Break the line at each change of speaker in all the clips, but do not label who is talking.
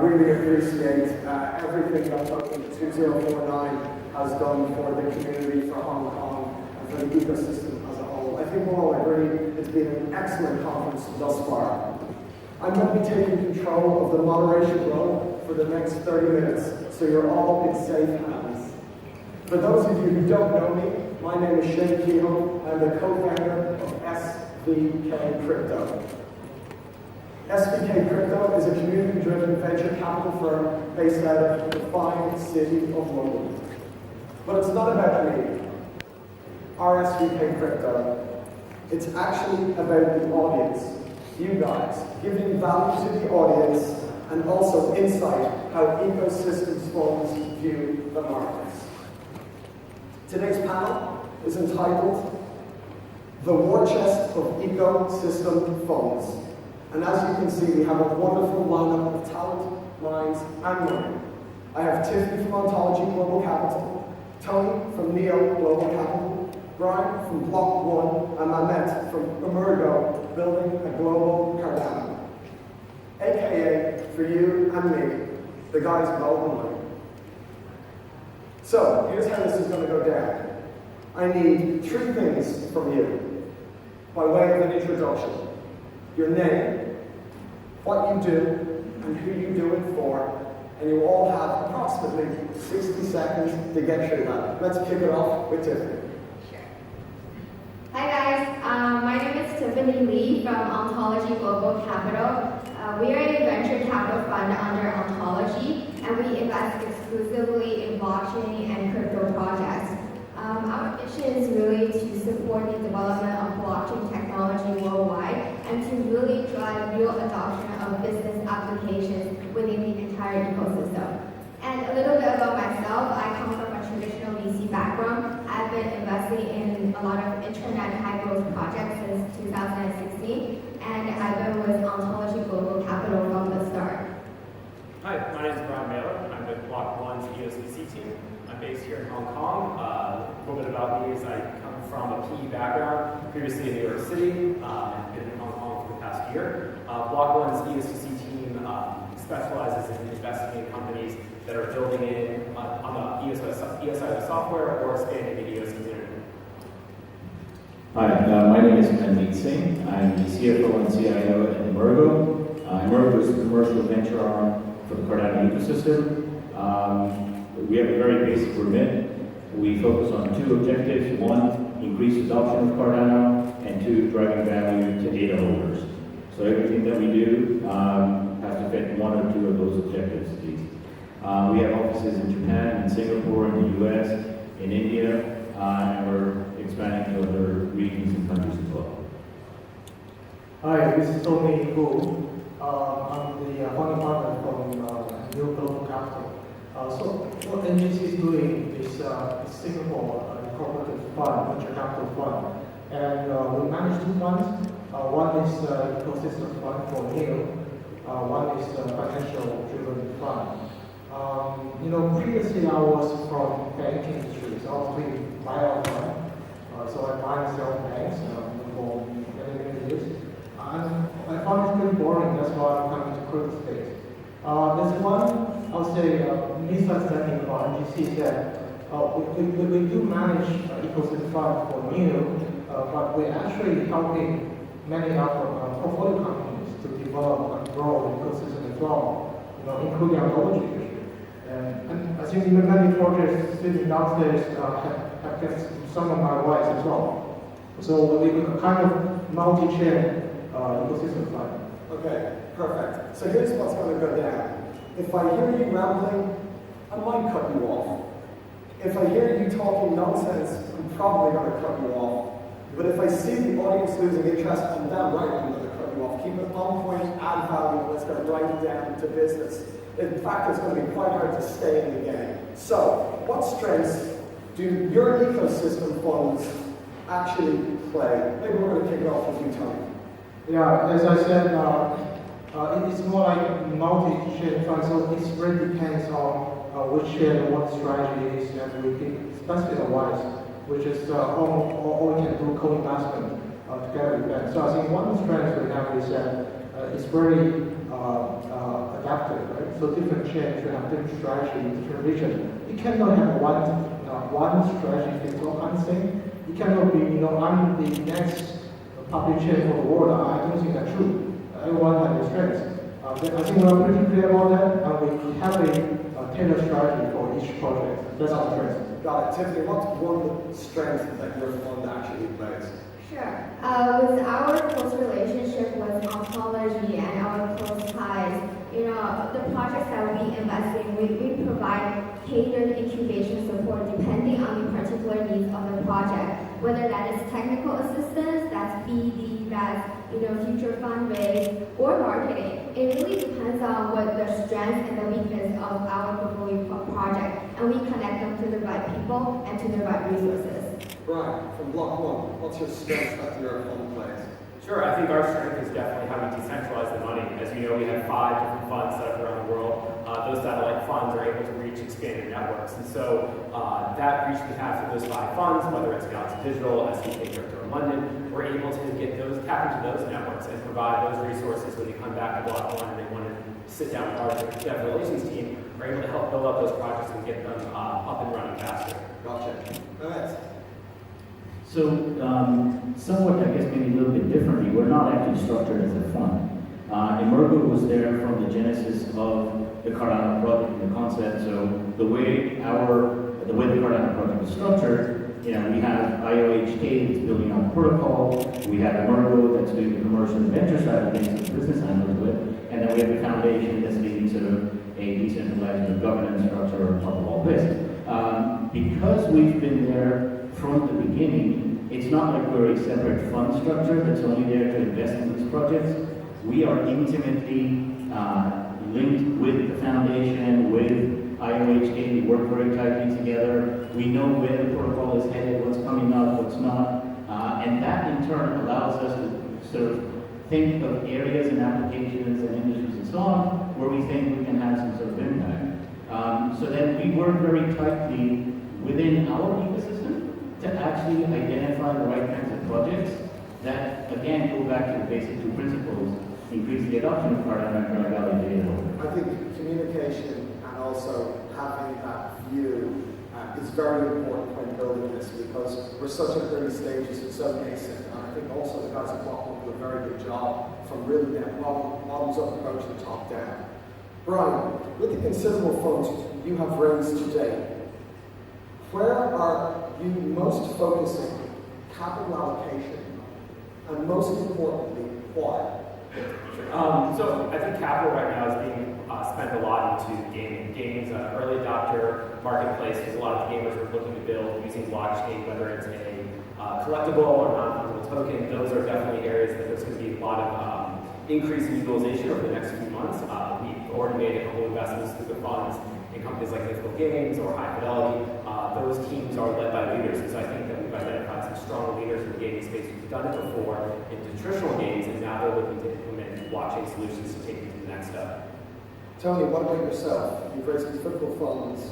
really appreciate everything that Token 2049 has done for the community, for Hong Kong, and for the ecosystem as a whole. I think we'll all agree it's been an excellent conference thus far. I'm going to be taking control of the moderation role for the next 30 minutes, so you're all in safe hands. For those of you who don't know me, my name is Shane Kehoe. I'm the co-founder of SVK Crypto. SVK Crypto is a community-driven venture capital firm based out of the fine city of London. But it's not about me, our SVK Crypto. It's actually about the audience, you guys, giving value to the audience and also insight how ecosystems funds view the markets. Today's panel is entitled The War Chest of Ecosystem Funds. And as you can see, we have a wonderful lineup of talent, minds, and money. I have Tiffany from Ontology Global Capital, Tony from Neo Global Capital, Brian from Block One, and Mamet from Emergo, building a global Cardano. AKA, for you and me, the guys with all the money. So, here's how this is going to go down. I need 3 things from you, by way of an introduction. Your name, what you do, and who you do it for, and you all have approximately 60 seconds to get through that. Let's kick it off with Tiffany.
Sure. Hi guys, my name is Tiffany Lee from Ontology Global Capital. We are a venture capital fund under Ontology, and we invest exclusively in blockchain and crypto projects. Our mission is really to support the development of blockchain technology worldwide and to really drive real adoption of business applications within the entire ecosystem. And a little bit about myself, I come from a traditional VC background. I've been investing in a lot of internet high-growth projects since 2016, and I've been with Ontology Global Capital from the start.
Hi, my name is Brian Baylor. I'm with Block One's EOCC team. I'm based here in Hong Kong. A little bit about me is I come from a PE background, previously in New York City, and been in Hong Kong for the past year. Block One's EOCC team specializes in investing in companies that are building in on the EOS side of software or expanding the EOS community.
Hi, my name is Mandeep Singh. I'm the CFO and CIO at Emergo. Emergo is a commercial venture arm for the Cardano ecosystem. We have a very basic remit. We focus on 2 objectives. 1, increase adoption of Cardano, and 2, driving value to data holders. So everything that we do has to fit 1 or 2 of those objectives at least. We have offices in Japan, in Singapore, in the US, in India, and we're expanding to other regions and countries as well.
Hi, this is Tony Gu. I'm the founding partner from Neo Global Capital. So what NGC is doing is Singapore Incorporated Fund, Venture Capital Fund. And we manage 2 funds. One is ecosystem fund for Neo. One is financial driven fund. Previously I was from banking industry, so I was doing buyout fund. So I buy and sell banks for many years. And I found it pretty boring, that's why I'm coming to crypto space. There's one, I would say, misunderstanding about NGC is that we do manage ecosystem fund for Neo, but we're actually helping many of our portfolio companies to develop and grow the ecosystem as well, including our global division. And I think many projects sitting downstairs have got some of my rights as well. So we're kind of multi-chain ecosystem fund.
Okay, perfect. So here's what's going to go down. If I hear you rambling, I might cut you off. If I hear you talking nonsense, I'm probably going to cut you off. But if I see the audience losing interest, I'm damn right I'm going to cut you off. Keep it on point, add value, let's get right down to business. In fact, it's going to be quite hard to stay in the game. So, what strengths do your ecosystem funds actually play? Maybe we're going to kick it off with you, Tony.
Yeah, as I said, it's more like multi-chain fund, so it really depends on which chain and what strategy is, and we can specify which is or we can do co-investment together with them. So I think one of the strengths we have is that it's very adaptive, right? So different chains should have different strategy, different vision. You cannot have one strategy fits all kind of thing. You cannot be, I'm the next public chain for the world. I don't think that's true. Everyone has their strengths. I think we're pretty clear about that, and we have a tailored strategy for each project. That's our strength.
Got it. Tiffany, what's one strength that your fund actually plays?
Sure. With our close relationship with oncology and our close ties, the projects that we invest in, we provide tailored incubation support depending on the particular needs of the project. Whether that is technical assistance, that's BD, that's future fundraise, or marketing. It really depends on what the strengths and the weakness of our portfolio project, and we connect them to the right people and to the right resources.
Brian, from Block 1, what's your strength that your fund plays?
Sure, I think our strength is definitely how we decentralize the money. As you know, we have 5 different funds set up around the world. Those satellite funds are able to reach expanded networks. And so that reach we have through those 5 funds, whether it's Galaxy Digital, SDK Crypto in London, we're able to get those, tap into those networks and provide those resources when they come back to Block 1 and they want to sit down with our dev relations team. We're able to help build up those projects and get them up and running faster.
Gotcha. All right.
So, somewhat, I guess, maybe a little bit differently, we're not actually structured as a fund. Emergo was there from the genesis of the Cardano project and the concept. So the way the Cardano project was structured, we have IOHK that's building out the protocol, we have Emergo that's doing the commercial and venture side of things, the business handlers with, and then we have the foundation that's leading sort of a decentralized governance structure on top of all this. Because we've been there from the beginning, it's not like we're a separate fund structure that's only there to invest in these projects. We are intimately linked with the foundation, with IOHK. We work very tightly together. We know where the protocol is headed, what's coming up, what's not. And that in turn allows us to sort of think of areas and applications and industries and so on where we think we can have some sort of impact. So then we work very tightly within our ecosystem to actually identify the right kinds of projects that, again, go back to the basic 2 principles, increase the adoption of Cardano and Valley data.
I think communication and also having that view is very important when building this because we're such at early stages and so nascent. And I think also the guys at Block 1 do a very good job from really that bottoms up approach to top down. Brian, with the considerable funds you have raised today, where are you most focusing capital allocation, and most importantly, why?
So I think capital right now is being spent a lot into gaming. Gaming's an early adopter marketplace because a lot of the gamers are looking to build using blockchain, whether it's a collectible or non-fungible token. Those are definitely areas that there's going to be a lot of increase in utilization over the next few months. We've already made a couple investments through the funds in companies like Mythical Games or High Fidelity. Those teams are led by leaders, and so I think that we've identified some strong leaders in the gaming space who've done it before in traditional games, and now they're looking to implement blockchain solutions to take it to the next step.
Tony, what about yourself? You've raised considerable funds.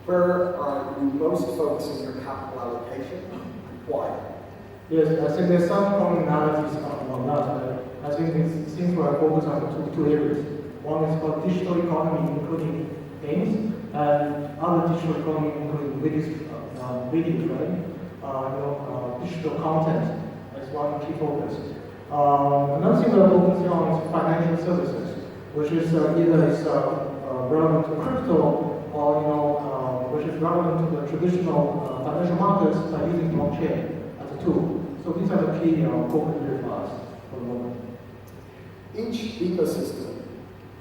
Where are you most focusing your capital allocation, and why?
Yes, I think there's some commonalities among us, but I think it seems we are focused on two areas. One is called digital economy, including games, and other digital economy, including video trade, digital content as one key focus. Another thing we're focusing on is financial services, which is either is relevant to crypto or which is relevant to the traditional financial markets by using blockchain as a tool. So these are the key focus areas for us for the moment.
Each ecosystem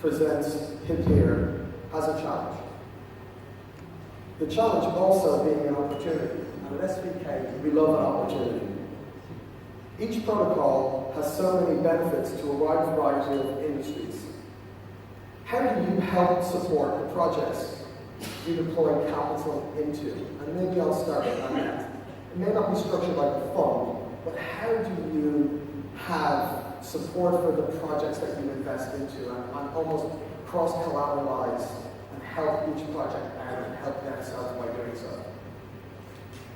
presents here as a challenge. The challenge also being an opportunity. And at SVK, we love an opportunity. Each protocol has so many benefits to a wide variety of industries. How do you help support the projects you deploy capital into? And maybe I'll start with that. It may not be structured like a fund, but how do you have support for the projects that you invest into and almost cross-collateralize and help each project out and help themselves by doing so?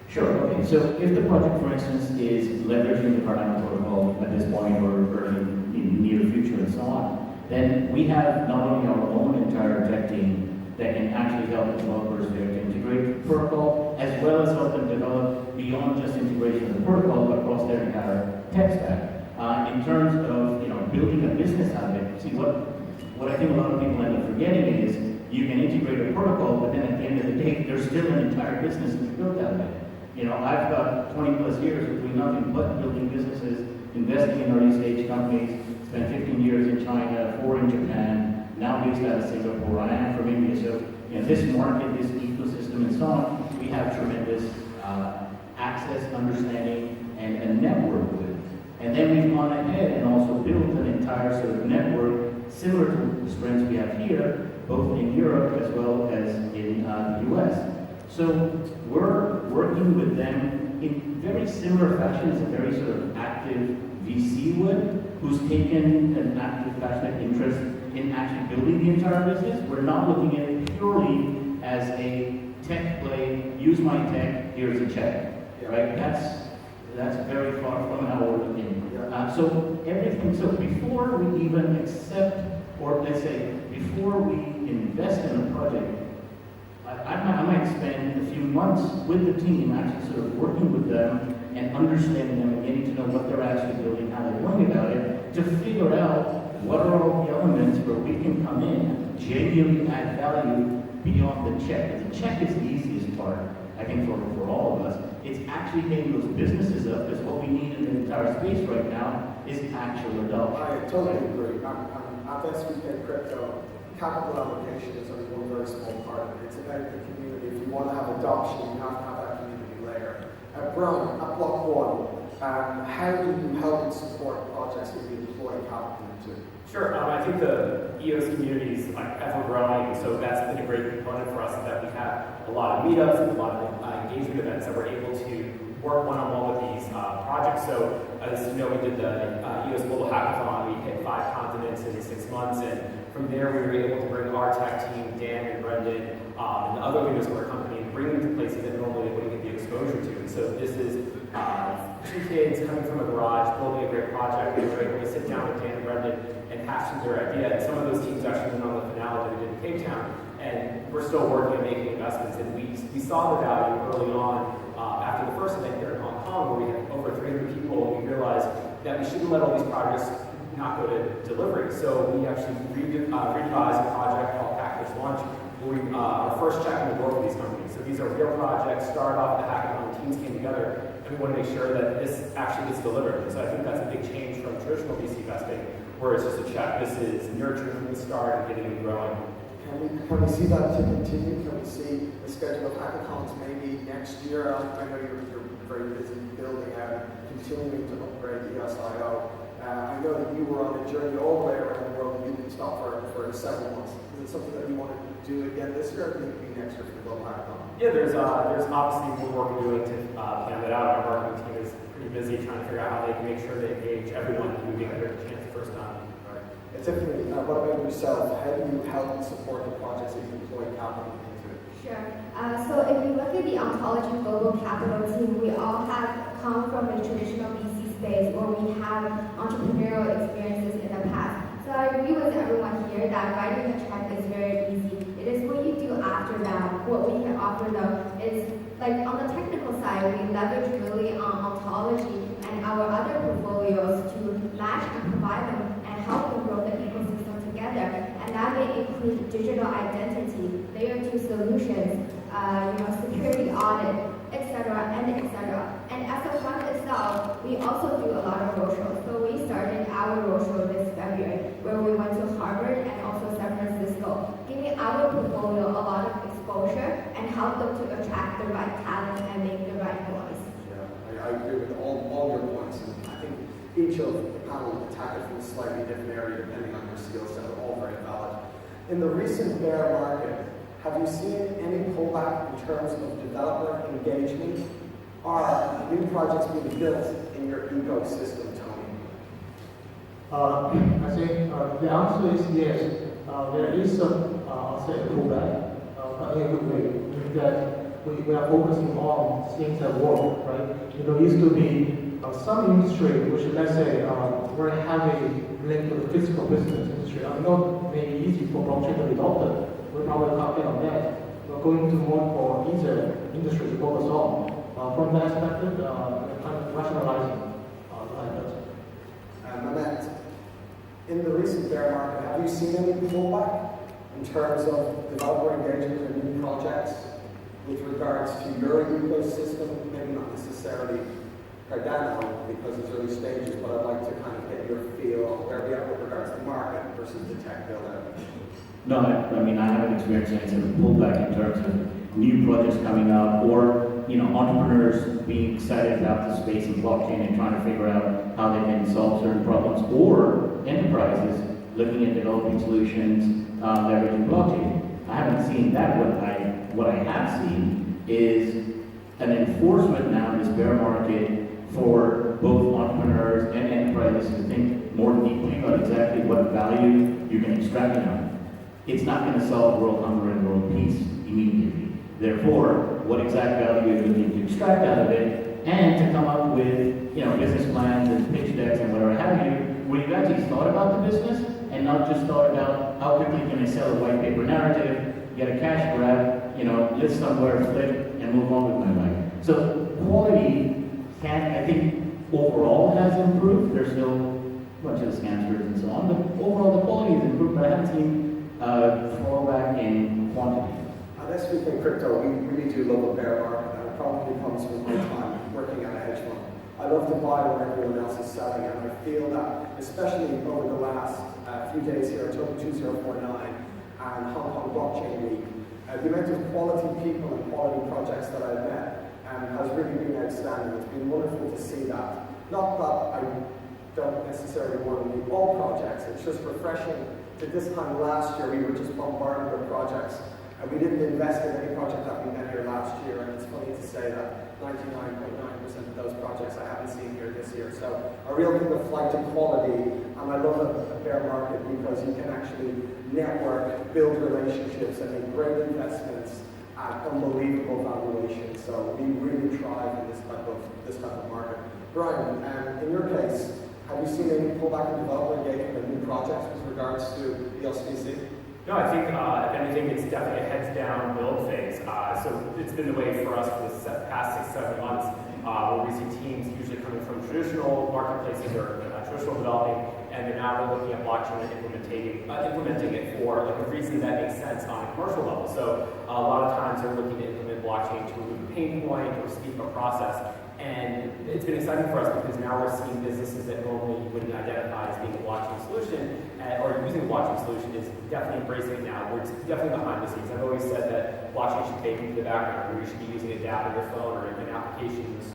Sure. Okay. So if the project, for instance, is leveraging the Cardano protocol at this point or in the near future and so on, then we have not only our own entire developers there to integrate the protocol, as well as help them develop beyond just integration of the protocol across their entire tech stack. In terms of building a business out of it, see what I think a lot of people end up forgetting is you can integrate a protocol, but then at the end of the day, there's still an entire business to be built out of it. I've got 20 plus years of doing nothing but building businesses, investing in early stage companies, spent 15 years in China, 4 in Japan, now based out of Singapore. I am from India, so this market, this ecosystem, and so on, we have tremendous access, understanding, and a network with. And then we've gone ahead and also built an entire sort of network similar to the strengths we have here, both in Europe as well as in the US. So we're working with them in very similar fashion as a very sort of active VC would, who's taken an active, passionate interest in actually building the entire business. We're not looking at it purely as a tech play, use my tech, here's a check, right? That's very far from how we're looking. So everything, so before we even accept, or let's say, before we invest in a project, I might spend a few months with the team actually sort of working with them and understanding them and getting to know what they're actually building, how they're going about it, to figure out what are all the elements where we can come in, genuinely add value beyond the check. Because the check is the easiest part, I think, for all of us. It's actually getting those businesses up, because what we need in the entire space right now is actual adoption.
I totally agree. At this weekend crypto, capital allocation is only one very small part of it. It's about the community. If you want to have adoption, you have to have that community layer. Brian, at Block One, how do you help and support projects that you deploy capital into?
Sure. I think the EOS community is ever growing, so that's been a great component for us, is that we have a lot of meetups and a lot of engagement events that we're able to work one-on-one with these projects. So as you know, we did the EOS Global Hackathon. We hit 5 continents in 6 months, and from there we were able to bring our tech team, Dan and Brendan, and the other leaders of our company, and bring them to places that normally they wouldn't get the exposure to. And so this is 2 kids coming from a garage, building a great project, and we're able to sit down with Dan and Brendan and hash through their idea. And some of those teams actually went on the finale that we did in Cape Town, and we're still working on making investments. And we saw the value early on after the first event here in Hong Kong, where we had over 300 people. We realized that we shouldn't let all these projects not go to delivery. So we actually redevised a project called Hackers Launch, where we our first check in the door for these companies. So these are real projects, started off at the hackathon, teams came together, and we want to make sure that this actually gets delivered. And so I think that's a big change from traditional VC investing, where it's just a check. This is nurturing from the start and getting it growing.
Can we see that to continue? Can we see the schedule of hackathons maybe next year? I know you're very busy building out, continuing to upgrade the EOS.io. I know that you were on a journey all the way around the world and you didn't stop for several months. Is it something that you want to do again this year, or maybe next year for the Global Hackathon?
Yeah, there's obviously more work we're doing to plan that out. Our marketing team is pretty busy trying to figure out how they can make sure they engage everyone who didn't get a chance the first time.
Right. And Tiffany, what about yourself? How do you help and support the projects that you deploy capital into?
Sure. So if we look at the Ontology Global Capital team, we all have come from the traditional VC space where we have entrepreneurial experiences in the past. So I agree with everyone here that writing a check is very easy. It is what you do after that. What we can offer them is, like on the technical side, we leverage really on Ontology and our other portfolios to match and provide them and help them grow the ecosystem together. And that may include digital identity, layer 2 solutions, security audit, etc. And as a fund itself, we also do a lot of roadshows. So we started our roadshow this February, where we went to Harvard and also San Francisco, giving our portfolio a lot of exposure and help them to attract the right talent and make the right noise.
Yeah, I agree with all your points, and I think each of the panel attack it from a slightly different area depending on your skill set. They're all very valid. In the recent bear market, have you seen any pullback in terms of developer engagement? Are new projects being built in your ecosystem, Tony?
I think the answer is yes. There is some, I'll say, a pullback, but in a good way, meaning that we are focusing on things that work, right? It used to be some industry, which let's say very heavy linked to the physical business industry. I know maybe easy for blockchain to adopt it. We'll probably comment on that. we're going to more for easier industry to focus on. From that perspective, we're kind of rationalizing the efforts.
Manette, in the recent bear market, have you seen any pullback in terms of developer engagement in new projects with regards to your ecosystem? Maybe not necessarily Cardano because it's early stages, but I'd like to kind of get your feel where we are with regards to the market versus the tech build-out.
No, I mean, I haven't experienced any sort of pullback in terms of new projects coming up or, entrepreneurs being excited about the space of blockchain and trying to figure out how they can solve certain problems, or enterprises looking at developing solutions leveraging blockchain. I haven't seen that. What I have seen is an enforcement now in this bear market for both entrepreneurs and enterprises to think more deeply about exactly what value you can extract out of it. It's not going to solve world hunger and world peace immediately. Therefore, what exact value are you looking to extract out of it, and to come up with, business plans and pitch decks and whatever have you, where you've actually thought about the business and not just thought about how quickly can I sell a white paper narrative, get a cash grab, list somewhere, flip, and move on with my life. So quality I think overall has improved. There's still a bunch of scammers and so on, but overall the quality has improved, but I haven't seen fallback in quantity.
As we think crypto, we really do love a bear market, and it probably comes from my time working at a hedge fund. I love to buy when everyone else is selling, and I feel that, especially over the last few days here, October 2049 and Hong Kong Blockchain Week, the amount of quality people and quality projects that I've met has really been outstanding. It's been wonderful to see that. Not that I don't necessarily want to do all projects, it's just refreshing. To this time last year, we were just bombarded with projects. And we didn't invest in any project that we met here last year, and it's funny to say that 99.9% of those projects I haven't seen here this year. So a real kind of flight to quality, and I love a bear market because you can actually network, build relationships, and make great investments at unbelievable valuation. So we really thrive in this type of market. Brian, in your case, have you seen any pullback in developer engagement and new projects with regards to the SVC?
No, I think, if anything, it's definitely a heads-down build phase. So it's been the way for us for the past 6-7 months, where we see teams usually coming from traditional marketplaces or traditional developing, and they're now looking at blockchain and implementing it for a reason that makes sense on a commercial level. So a lot of times they're looking to implement blockchain to remove a pain point or speed up a process. And it's been exciting for us because now we're seeing businesses that normally you wouldn't identify as being a blockchain solution or using a blockchain solution is definitely embracing it now. We're definitely behind the scenes. I've always said that blockchain should fade into the background, where you should be using a dApp on your phone or in applications